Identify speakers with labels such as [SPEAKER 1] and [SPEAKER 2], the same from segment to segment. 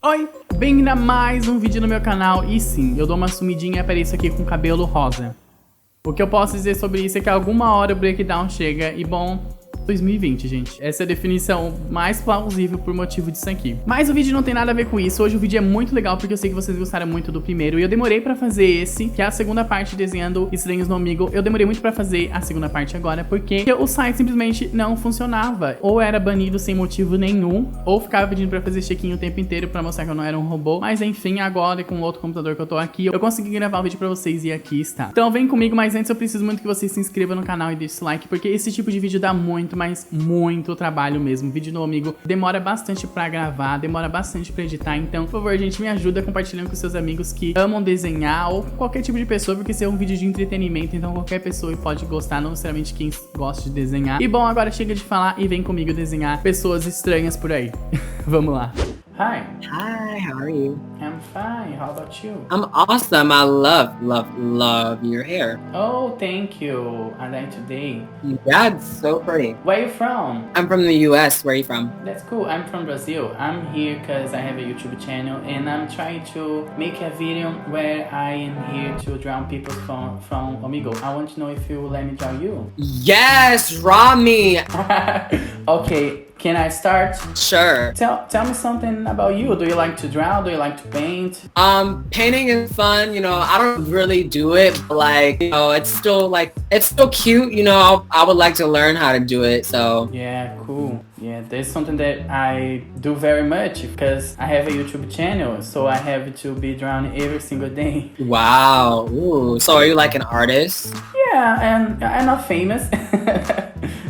[SPEAKER 1] Oi, bem-vindo a mais um vídeo no meu canal. E sim, eu dou uma sumidinha e apareço aqui com cabelo rosa. O que eu posso dizer sobre isso é que alguma hora o breakdown chega e bom... 2020, gente. Essa é a definição mais plausível por motivo disso aqui. Mas o vídeo não tem nada a ver com isso. Hoje o vídeo é muito legal porque eu sei que vocês gostaram muito do primeiro. E eu demorei pra fazer esse, que é a segunda parte desenhando estranhos no Omegle. Eu demorei muito pra fazer a segunda parte agora porque o site simplesmente não funcionava. Ou era banido sem motivo nenhum, ou ficava pedindo pra fazer check-in o tempo inteiro pra mostrar que eu não era um robô. Mas enfim, agora com o outro computador que eu tô aqui, eu consegui gravar o vídeo pra vocês e aqui está. Então vem comigo, mas antes eu preciso muito que vocês se inscrevam no canal e deixem o like, porque esse tipo de vídeo dá muito, mas muito trabalho mesmo. Vídeo no Omegle demora bastante pra gravar, demora bastante pra editar, então, por favor, gente, me ajuda compartilhando com seus amigos que amam desenhar, ou qualquer tipo de pessoa, porque esse é um vídeo de entretenimento, então qualquer pessoa pode gostar, não necessariamente quem gosta de desenhar. E bom, agora chega de falar e vem comigo desenhar pessoas estranhas por aí. Vamos lá. Hi.
[SPEAKER 2] Hi, how are you?
[SPEAKER 1] I'm fine. How about you?
[SPEAKER 2] I'm awesome. I love your hair.
[SPEAKER 1] Oh, thank you. I like today.
[SPEAKER 2] Yeah, it's so pretty.
[SPEAKER 1] Where are you from?
[SPEAKER 2] I'm from the US. Where are you from?
[SPEAKER 1] That's cool. I'm from Brazil. I'm here because I have a YouTube channel and I'm trying to make a video where I am here to draw people from Omegle. I want to know if you will let me draw you.
[SPEAKER 2] Yes, draw me.
[SPEAKER 1] Okay. Can I start?
[SPEAKER 2] Sure.
[SPEAKER 1] Tell me something about you. Do you like to draw? Do you like to paint?
[SPEAKER 2] Painting is fun. You know, I don't really do it, but like, you know, it's still cute. You know, I would like to learn how to do it. So
[SPEAKER 1] yeah, cool. Yeah, there's something that I do very much because I have a YouTube channel, so I have to be drawing every single day.
[SPEAKER 2] Wow. Ooh. So are you like an artist?
[SPEAKER 1] Yeah, and I'm not famous.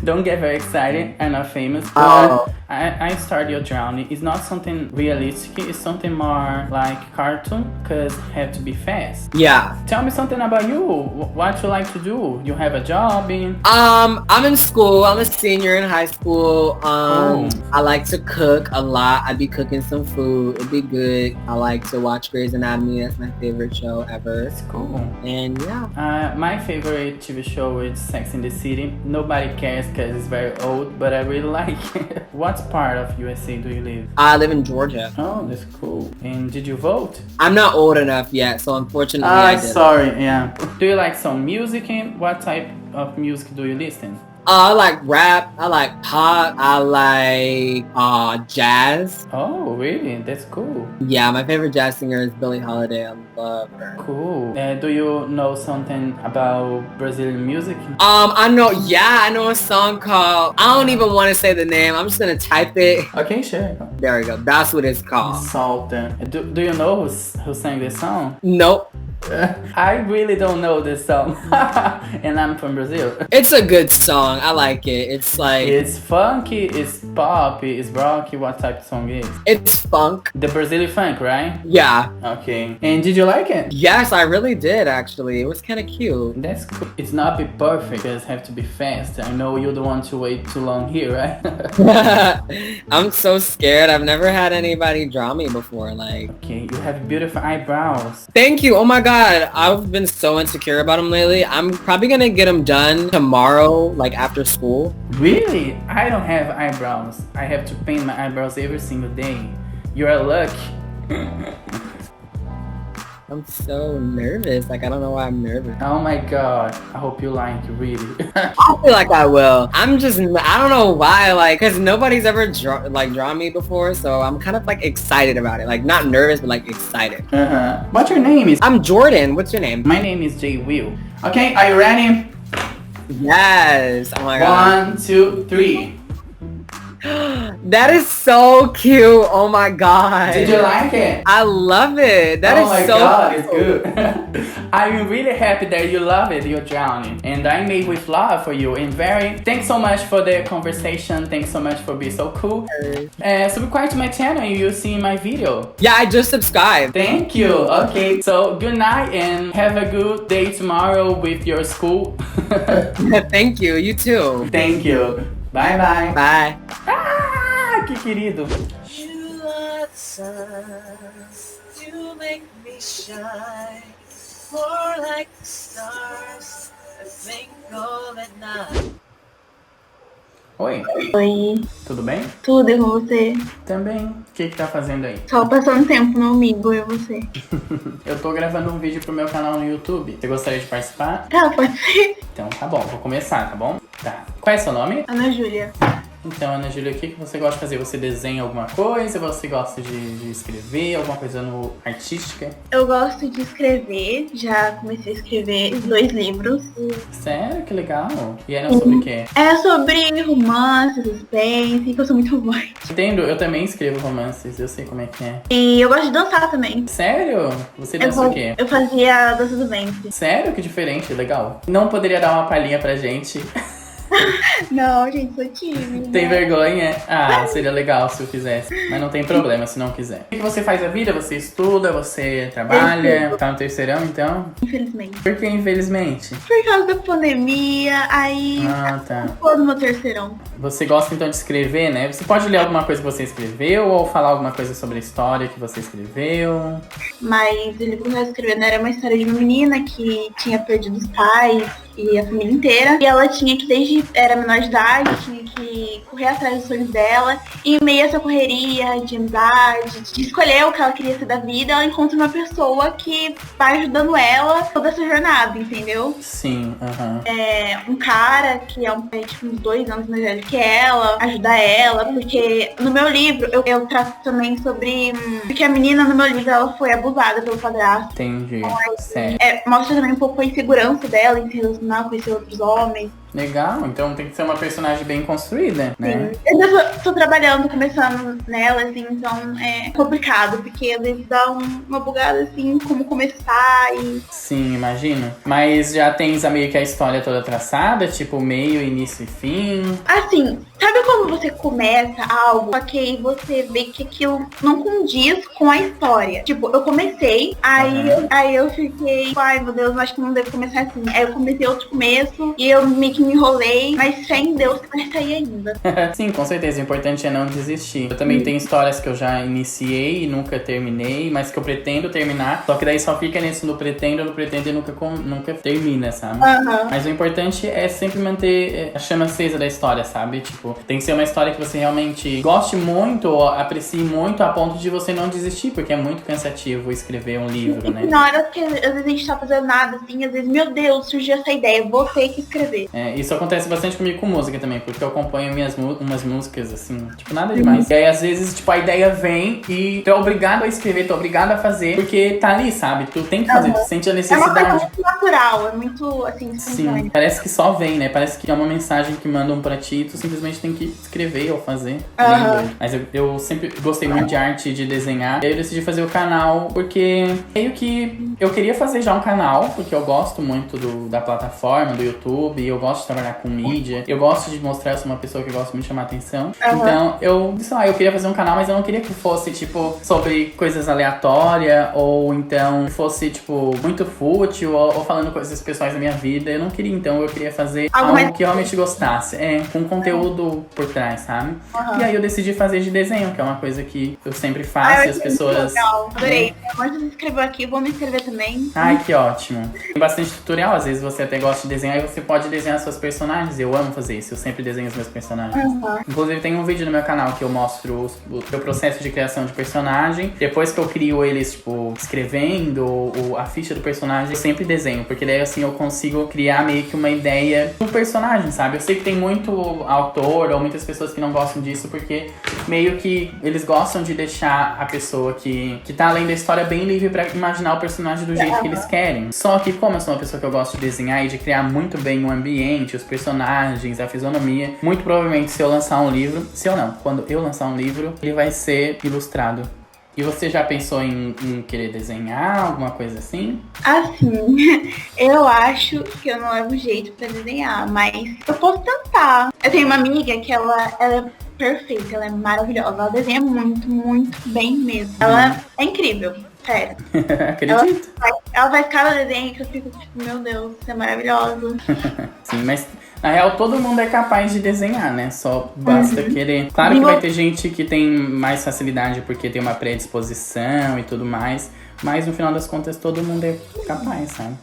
[SPEAKER 1] Don't get very excited. I'm not famous.
[SPEAKER 2] Oh.
[SPEAKER 1] I started drawing. It's not something realistic. It's something more like cartoon because have to be fast.
[SPEAKER 2] Yeah.
[SPEAKER 1] Tell me something about you. What you like to do? You have a job in?
[SPEAKER 2] I'm in school. I'm a senior in high school.
[SPEAKER 1] Oh.
[SPEAKER 2] I like to cook a lot. I'd be cooking some food. It'd be good. I like to watch Grey's Anatomy. That's my favorite show ever.
[SPEAKER 1] That's cool.
[SPEAKER 2] And yeah.
[SPEAKER 1] My favorite TV show is Sex and the City. Nobody cares because it's very old, but I really like it. What part of USA do you live?
[SPEAKER 2] I live in Georgia.
[SPEAKER 1] Oh, that's cool. And did you vote?
[SPEAKER 2] I'm not old enough yet, so unfortunately I didn't.
[SPEAKER 1] Sorry, yeah. Do you like some music and what type of music do you listen?
[SPEAKER 2] I like rap, I like pop, I like jazz.
[SPEAKER 1] Oh, really? That's cool.
[SPEAKER 2] Yeah, my favorite jazz singer is Billie Holiday. I love her.
[SPEAKER 1] Cool. Do you know something about Brazilian music?
[SPEAKER 2] I know a song called, I don't even want to say the name, I'm just gonna type it.
[SPEAKER 1] Okay, sure.
[SPEAKER 2] There we go, that's what it's called.
[SPEAKER 1] Salta. Do you know who sang this song?
[SPEAKER 2] Nope.
[SPEAKER 1] I really don't know this song. And I'm from Brazil.
[SPEAKER 2] It's a good song. I like it. It's like...
[SPEAKER 1] It's funky, it's pop, it's rocky. What type of song is?
[SPEAKER 2] It's funk.
[SPEAKER 1] The Brazilian funk, right?
[SPEAKER 2] Yeah.
[SPEAKER 1] Okay. And did you like it?
[SPEAKER 2] Yes, I really did, actually. It was kind of cute.
[SPEAKER 1] That's cool. It's not be perfect, because have to be fast. I know you don't want to wait too long here, right?
[SPEAKER 2] I'm so scared. I've never had anybody draw me before. Like...
[SPEAKER 1] Okay, you have beautiful eyebrows.
[SPEAKER 2] Thank you. Oh my god. I've been so insecure about them lately. I'm probably gonna get them done tomorrow, like after school.
[SPEAKER 1] Really? I don't have eyebrows. I have to paint my eyebrows every single day. You're lucky.
[SPEAKER 2] I'm so nervous. Like, I don't know why I'm nervous.
[SPEAKER 1] Oh my god. I hope you like it, really.
[SPEAKER 2] I feel like I will. I don't know why, like, because nobody's ever drawn me before, so I'm kind of, like, excited about it. Like, not nervous, but, like, excited.
[SPEAKER 1] What's your name?
[SPEAKER 2] I'm Jordan. What's your name?
[SPEAKER 1] My name is Jay Will. Okay, are you ready?
[SPEAKER 2] Yes. Oh my god.
[SPEAKER 1] 1, 2, 3.
[SPEAKER 2] That is so cute. Oh my god.
[SPEAKER 1] Did you like it?
[SPEAKER 2] I love it. That is so
[SPEAKER 1] god,
[SPEAKER 2] cute.
[SPEAKER 1] it's good. I'm really happy that you love it, you're drowning. And I made with love for you. And thanks so much for the conversation. Thanks so much for being so cool. Subscribe to my channel and you'll see my video.
[SPEAKER 2] Yeah, I just subscribed.
[SPEAKER 1] Thank you. Okay, so good night and have a good day tomorrow with your school.
[SPEAKER 2] Thank you. You too.
[SPEAKER 1] Thank you. Bye bye.
[SPEAKER 2] Bye.
[SPEAKER 1] Ah, que querido.
[SPEAKER 3] You are the suns, you make me shine, more like the stars that twinkle at night.
[SPEAKER 1] Oi,
[SPEAKER 4] Oi,
[SPEAKER 1] tudo bem?
[SPEAKER 4] tudo e com você?
[SPEAKER 1] Também. O que tá fazendo aí?
[SPEAKER 4] Só passando tempo no amigo, e você?
[SPEAKER 1] Eu tô gravando um vídeo pro meu canal no YouTube. Você gostaria de participar?
[SPEAKER 4] Tá, pode ser.
[SPEAKER 1] Então tá bom, vou começar, tá bom? Tá. Qual é seu nome?
[SPEAKER 4] Ana Júlia.
[SPEAKER 1] Então, Ana Júlia, o que você gosta de fazer? Você desenha alguma coisa? Você gosta de escrever? Alguma coisa artística?
[SPEAKER 4] Eu gosto de escrever, já comecei a escrever 2 livros.
[SPEAKER 1] Sério? Que legal. E eram sobre o quê?
[SPEAKER 4] É sobre romance, suspense, que eu sou muito boa.
[SPEAKER 1] Entendo, eu também escrevo romances, eu sei como é que é.
[SPEAKER 4] E eu gosto de dançar também.
[SPEAKER 1] Sério? Você dança o quê?
[SPEAKER 4] Eu fazia a dança do ventre.
[SPEAKER 1] Sério? Que diferente, legal. Não poderia dar uma palhinha pra gente?
[SPEAKER 4] Não, gente, sou tímida.
[SPEAKER 1] Tem vergonha? Ah, seria legal se eu fizesse. Mas não tem problema se não quiser. O que você faz a vida? Você estuda? Você trabalha? Tá no terceirão, então?
[SPEAKER 4] Infelizmente.
[SPEAKER 1] Por que infelizmente?
[SPEAKER 4] Por causa da pandemia, aí
[SPEAKER 1] Ah, tá.
[SPEAKER 4] ficou no meu terceirão.
[SPEAKER 1] Você gosta então de escrever, né? Você pode ler alguma coisa que você escreveu ou falar alguma coisa sobre a história que você escreveu?
[SPEAKER 4] Mas o livro que eu estava escrevendo era uma história de uma menina que tinha perdido os pais e a família inteira. E ela tinha que, desde era menor de idade, tinha que correr atrás dos sonhos dela. E em meio a essa correria de amizade, de escolher o que ela queria ser da vida, ela encontra uma pessoa que vai ajudando ela toda essa jornada, entendeu?
[SPEAKER 1] Sim, aham.
[SPEAKER 4] É um cara que é tipo, uns 2 anos mais velho que ela, ajuda ela, porque no meu livro eu trato também sobre porque a menina no meu livro ela foi abusada pelo padrasto.
[SPEAKER 1] Entendi. Sério.
[SPEAKER 4] Mostra também um pouco a insegurança dela em se relacionar com esses outros homens.
[SPEAKER 1] Legal, então tem que ser uma personagem bem construída, né?
[SPEAKER 4] Sim. Eu ainda tô trabalhando, começando nela, assim, então é complicado, porque às vezes dá uma bugada, assim, como começar e...
[SPEAKER 1] Sim, imagino. Mas já tens meio que a história toda traçada, tipo meio, início e fim?
[SPEAKER 4] Assim, sabe quando você começa algo, só que aí você vê que aquilo não condiz com a história? Tipo, eu comecei, aí eu fiquei, ai meu Deus, acho que não devo começar assim. Aí eu comecei outro começo e eu meio que me enrolei, mas fé em Deus vai sair ainda.
[SPEAKER 1] Sim, com certeza. O importante é não desistir. Eu também tenho histórias que eu já iniciei e nunca terminei, mas que eu pretendo terminar. Só que daí só fica nesse no pretendo e nunca termina, sabe? Mas o importante é sempre manter a chama acesa da história, sabe? Tipo, tem que ser uma história que você realmente goste muito ou aprecie muito a ponto de você não desistir, porque é muito cansativo escrever um livro, né?
[SPEAKER 4] Na hora que às vezes a gente tá fazendo nada, assim, às vezes, meu Deus, surgiu essa ideia, vou ter que escrever.
[SPEAKER 1] Isso acontece bastante comigo com música também, porque eu acompanho umas músicas, assim, tipo, nada demais. E aí, às vezes, tipo, a ideia vem e tu é obrigado a escrever, tu é obrigado a fazer, porque tá ali, sabe? Tu tem que fazer, tu sente a
[SPEAKER 4] É uma
[SPEAKER 1] necessidade.
[SPEAKER 4] coisa muito natural, é muito, assim, espontâneo.
[SPEAKER 1] Sim, parece que só vem, né? Parece que é uma mensagem que mandam pra ti e tu simplesmente tem que escrever ou fazer. Mas eu sempre gostei muito de arte, de desenhar. E aí eu decidi fazer o canal porque meio que eu queria fazer já um canal, porque eu gosto muito da plataforma, do YouTube, e eu gosto de trabalhar com mídia. Eu gosto de mostrar, eu sou uma pessoa que gosta muito de chamar atenção. Então, eu queria fazer um canal, mas eu não queria que fosse, tipo, sobre coisas aleatórias, ou então fosse, tipo, muito fútil, ou falando coisas pessoais da minha vida. Eu não queria, então, eu queria fazer algo que eu realmente gostasse. Com conteúdo por trás, sabe? E aí eu decidi fazer de desenho, que é uma coisa que eu sempre faço, e as pessoas...
[SPEAKER 4] Legal, adorei. Antes de escrever aqui, vou me inscrever também.
[SPEAKER 1] Ai, que ótimo. Tem bastante tutorial, às vezes você até gosta de desenhar e você pode desenhar suas personagens. Eu amo fazer isso, eu sempre desenho os meus personagens. Inclusive tem um vídeo no meu canal que eu mostro o meu processo de criação de personagem. Depois que eu crio eles, tipo, escrevendo a ficha do personagem, eu sempre desenho, porque daí assim eu consigo criar meio que uma ideia do personagem, sabe? Eu sei que tem muito autor ou muitas pessoas que não gostam disso, porque meio que eles gostam de deixar a pessoa que tá além da história bem livre pra imaginar o personagem do jeito que eles querem. Só que como eu sou uma pessoa que eu gosto de desenhar e de criar muito bem o ambiente, os personagens, a fisionomia, muito provavelmente quando eu lançar um livro, ele vai ser ilustrado. E você já pensou em querer desenhar, alguma coisa assim?
[SPEAKER 4] Assim, eu acho que eu não levo jeito pra desenhar, mas eu posso tentar. Eu tenho uma amiga que ela é perfeita, ela é maravilhosa, ela desenha muito, muito bem mesmo. Ela é incrível, sério.
[SPEAKER 1] Acredito.
[SPEAKER 4] Ela faz cada desenho que eu fico tipo, meu Deus, você é maravilhosa.
[SPEAKER 1] Sim, mas na real todo mundo é capaz de desenhar, né? Só basta querer. Claro que vai ter gente que tem mais facilidade porque tem uma predisposição e tudo mais, mas no final das contas todo mundo é capaz, sabe?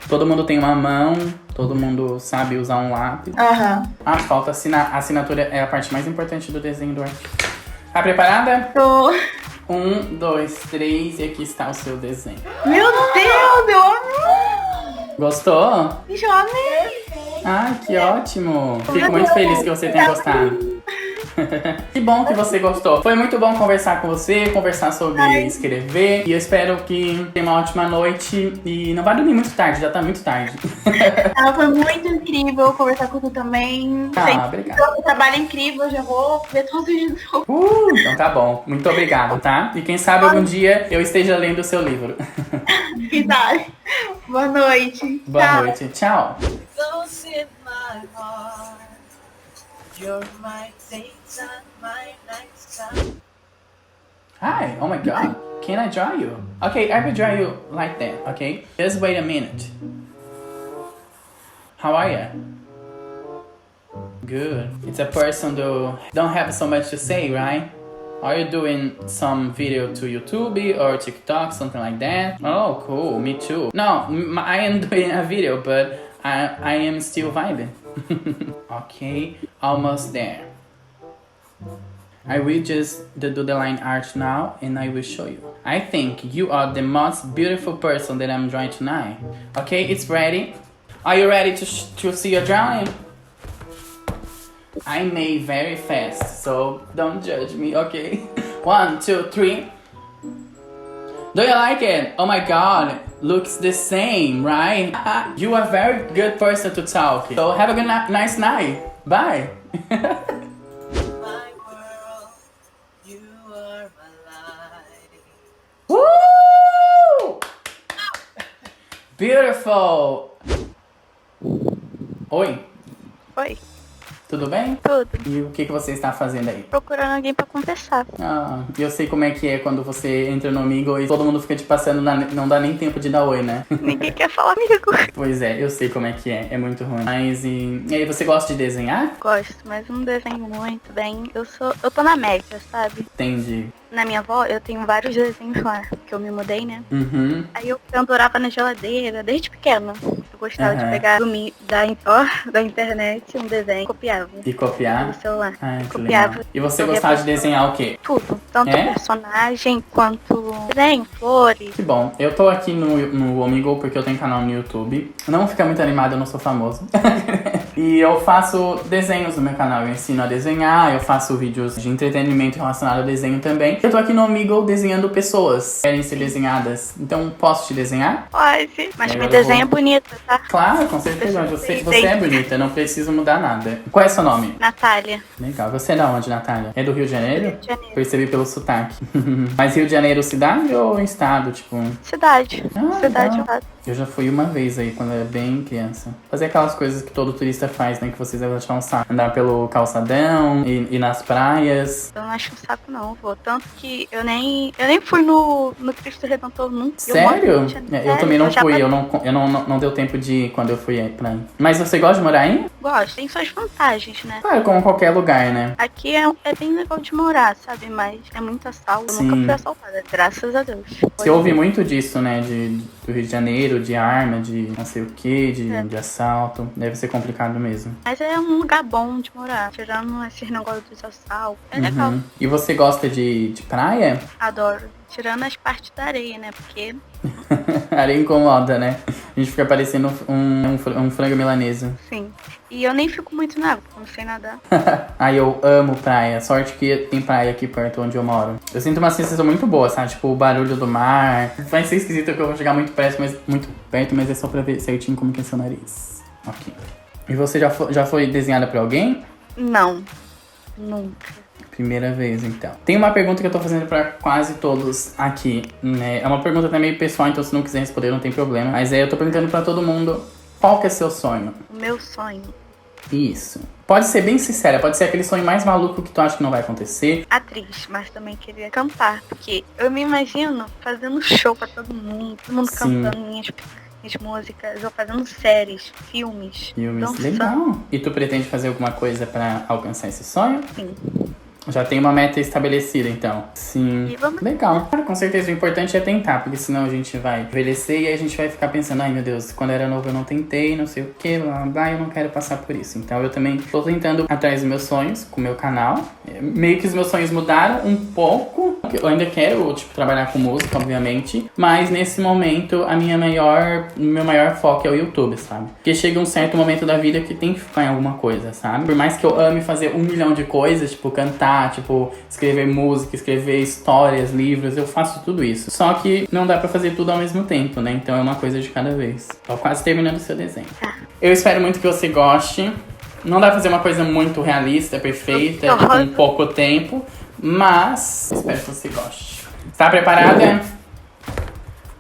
[SPEAKER 1] Todo mundo tem uma mão, todo mundo sabe usar um lápis.
[SPEAKER 4] Aham.
[SPEAKER 1] Ah, falta a assinatura, é a parte mais importante do desenho do arquivo. Tá preparada?
[SPEAKER 4] Tô.
[SPEAKER 1] 1, 2, 3 e aqui está o seu desenho.
[SPEAKER 4] Meu Deus, eu amei.
[SPEAKER 1] Gostou?
[SPEAKER 4] Eu amei.
[SPEAKER 1] Ai, que ótimo! Fico muito feliz que você tenha gostado. Que bom que você gostou. Foi muito bom conversar com você, conversar sobre escrever. E eu espero que tenha uma ótima noite. E não vai dormir muito tarde, já tá muito tarde.
[SPEAKER 4] Foi muito incrível conversar com tu também.
[SPEAKER 1] Obrigado.
[SPEAKER 4] O trabalho é incrível, já vou ver todos os dias.
[SPEAKER 1] Então tá bom. Muito obrigado, tá? E quem sabe algum dia eu esteja lendo o seu livro.
[SPEAKER 4] Que tal? Boa noite.
[SPEAKER 1] Boa noite. Tchau.
[SPEAKER 3] Close in my heart. You're my daytime, my nighttime.
[SPEAKER 1] Hi. Oh my god. Can I draw you? Okay, I will draw you like that, okay? Just wait a minute. How are you? Good. It's a person who don't have so much to say, right? Are you doing some video to YouTube or TikTok, something like that? Oh, cool. Me too. No, I am doing a video, but I am still vibing. Okay, almost there. I will just do the line art now and I will show you. I think you are the most beautiful person that I'm drawing tonight. Okay, it's ready. Are you ready to see your drawing? I made very fast, so don't judge me, okay? 1, 2, 3. Do you like it? Oh my god, looks the same, right? You are a very good person to talk. So have a good nice night. Bye.
[SPEAKER 3] My world, you are my light.
[SPEAKER 1] Woo! Beautiful. Oi,
[SPEAKER 5] Oi,
[SPEAKER 1] tudo bem?
[SPEAKER 5] tudo.
[SPEAKER 1] E o que você está fazendo aí?
[SPEAKER 5] Procurando alguém pra conversar.
[SPEAKER 1] Ah, eu sei como é que é quando você entra no Amigo e todo mundo fica te passando, não dá nem tempo de dar oi, né?
[SPEAKER 5] Ninguém quer falar comigo.
[SPEAKER 1] Pois é, eu sei como é que é muito ruim. Mas e aí, você gosta de desenhar?
[SPEAKER 5] Gosto, mas não desenho muito bem. Eu tô na média, sabe?
[SPEAKER 1] Entendi.
[SPEAKER 5] Na minha avó, eu tenho vários desenhos lá, que eu me mudei, né?
[SPEAKER 1] Uhum.
[SPEAKER 5] Aí eu pendurava na geladeira, desde pequena. Eu gostava de
[SPEAKER 1] Aham.
[SPEAKER 5] pegar da internet um desenho e copiava
[SPEAKER 1] E copiar?
[SPEAKER 5] no celular.
[SPEAKER 1] Ai, que
[SPEAKER 5] Copiava.
[SPEAKER 1] legal. E você gostava de desenhar o quê?
[SPEAKER 5] Tudo. Tanto
[SPEAKER 1] É?
[SPEAKER 5] personagem quanto desenho, flores.
[SPEAKER 1] Que bom. Eu tô aqui no Omegle porque eu tenho canal no YouTube. Não fica muito animado, eu não sou famoso. E eu faço desenhos no meu canal. Eu ensino a desenhar, eu faço vídeos de entretenimento relacionado ao desenho também. Eu tô aqui no Omegle desenhando pessoas que querem ser desenhadas. Então, posso te desenhar?
[SPEAKER 5] Pode, mas
[SPEAKER 1] Aí
[SPEAKER 5] meu
[SPEAKER 1] eu
[SPEAKER 5] desenho
[SPEAKER 1] vou-
[SPEAKER 5] é bonito, tá?
[SPEAKER 1] Claro, com certeza. Você é bonita, não preciso mudar nada. Qual é seu nome?
[SPEAKER 5] Natália,
[SPEAKER 1] Legal. Você é da onde, Natália? É do Rio de Janeiro?
[SPEAKER 5] Rio de Janeiro.
[SPEAKER 1] Percebi pelo sotaque. Mas Rio de Janeiro, cidade ou estado? Tipo,
[SPEAKER 5] Cidade.
[SPEAKER 1] Ah,
[SPEAKER 5] Cidade,
[SPEAKER 1] legal. eu já fui uma vez aí, quando eu era bem criança. Fazer aquelas coisas que todo turista faz, né? Que vocês devem achar um saco. Andar pelo calçadão, ir nas praias.
[SPEAKER 5] Eu não acho um saco não, vô. Tanto que eu nem fui no Cristo Redentor nunca.
[SPEAKER 1] Sério? Eu também não
[SPEAKER 5] já
[SPEAKER 1] fui,
[SPEAKER 5] passei.
[SPEAKER 1] eu não deu tempo de ir quando eu fui aí pra aí. Mas você gosta de morar aí?
[SPEAKER 5] Gosto, tem suas vantagens, né?
[SPEAKER 1] Claro, como qualquer lugar, né?
[SPEAKER 5] Aqui é bem legal de morar, sabe? Mas é muito assalto. Eu
[SPEAKER 1] Sim.
[SPEAKER 5] nunca fui assaltada, graças a Deus.
[SPEAKER 1] Você ouve muito disso, né? Do Rio de Janeiro, de arma, de não sei o que,
[SPEAKER 5] É.
[SPEAKER 1] de assalto. Deve ser complicado mesmo.
[SPEAKER 5] Mas é um lugar bom de morar. Tirando esses negócios dos assaltos. É legal.
[SPEAKER 1] Uhum. E você gosta de praia?
[SPEAKER 5] Adoro. Tirando as partes da areia, né? Porque,
[SPEAKER 1] Areia incomoda, né? A gente fica parecendo um frango milanesa.
[SPEAKER 5] sim. E eu nem fico muito na água, porque eu não sei nadar.
[SPEAKER 1] Ai, eu amo praia. Sorte que tem praia aqui perto onde eu moro. Eu sinto uma sensação muito boa, sabe? Tipo, o barulho do mar. Vai ser esquisito que eu vou chegar muito perto, mas é só pra ver certinho como que é seu nariz. Ok. E você já foi desenhada por alguém?
[SPEAKER 5] Não. Nunca.
[SPEAKER 1] Primeira vez, então. Tem uma pergunta que eu tô fazendo pra quase todos aqui, né? É uma pergunta até meio pessoal, então se não quiser responder não tem problema. Mas aí eu tô perguntando pra todo mundo, qual que é seu sonho?
[SPEAKER 5] O meu sonho.
[SPEAKER 1] Isso. Pode ser bem sincera, pode ser aquele sonho mais maluco que tu acha que não vai acontecer.
[SPEAKER 5] Atriz, mas também queria cantar. Porque eu me imagino fazendo show pra todo mundo
[SPEAKER 1] Sim.
[SPEAKER 5] cantando minhas músicas, ou fazendo séries, filmes.
[SPEAKER 1] Filmes,
[SPEAKER 5] dançando.
[SPEAKER 1] legal. E tu pretende fazer alguma coisa pra alcançar esse sonho?
[SPEAKER 5] Sim.
[SPEAKER 1] Já tem uma meta estabelecida, então. Sim.
[SPEAKER 5] E vamos...
[SPEAKER 1] Legal. Cara, com certeza, o importante é tentar, porque senão a gente vai envelhecer e aí a gente vai ficar pensando, ai meu Deus, quando eu era novo eu não tentei, não sei o que, blá blá blá, eu não quero passar por isso. Então eu também tô tentando atrás dos meus sonhos com o meu canal. Meio que os meus sonhos mudaram um pouco. Eu ainda quero, tipo, trabalhar com música, obviamente. Mas nesse momento, o meu maior foco é o YouTube, sabe? Porque chega um certo momento da vida que tem que ficar em alguma coisa, sabe? Por mais que eu ame fazer 1 milhão de coisas, tipo, cantar, tipo, escrever música, escrever histórias, livros, eu faço tudo isso. Só que não dá pra fazer tudo ao mesmo tempo, né? Então é uma coisa de cada vez. Tô quase terminando o seu desenho. Eu espero muito que você goste. Não dá pra fazer uma coisa muito realista, perfeita, com pouco tempo, mas espero que você goste. Tá preparada?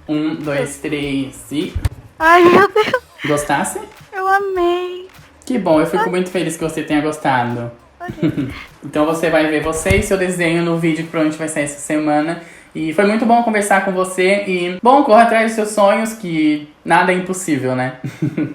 [SPEAKER 1] 1, 2, 3 e...
[SPEAKER 5] Ai, meu Deus.
[SPEAKER 1] Gostasse?
[SPEAKER 5] Eu amei.
[SPEAKER 1] Que bom, eu fico muito feliz que você tenha gostado. Então você vai ver você e seu desenho no vídeo que provavelmente vai sair essa semana. E foi muito bom conversar com você. E, bom, corra atrás dos seus sonhos, que nada é impossível, né?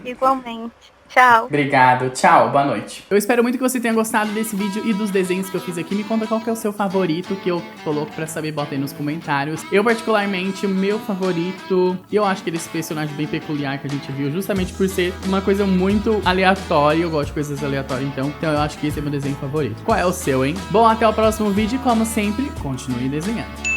[SPEAKER 5] Igualmente. Tchau.
[SPEAKER 1] Obrigado, tchau, boa noite. Eu espero muito que você tenha gostado desse vídeo e dos desenhos que eu fiz aqui. Me conta qual que é o seu favorito, que eu tô louco pra saber, bota aí nos comentários. Eu, particularmente, o meu favorito, eu acho que esse personagem bem peculiar que a gente viu, justamente por ser uma coisa muito aleatória. Eu gosto de coisas aleatórias, então eu acho que esse é meu desenho favorito. Qual é o seu, hein? Bom, até o próximo vídeo e, como sempre, continue desenhando.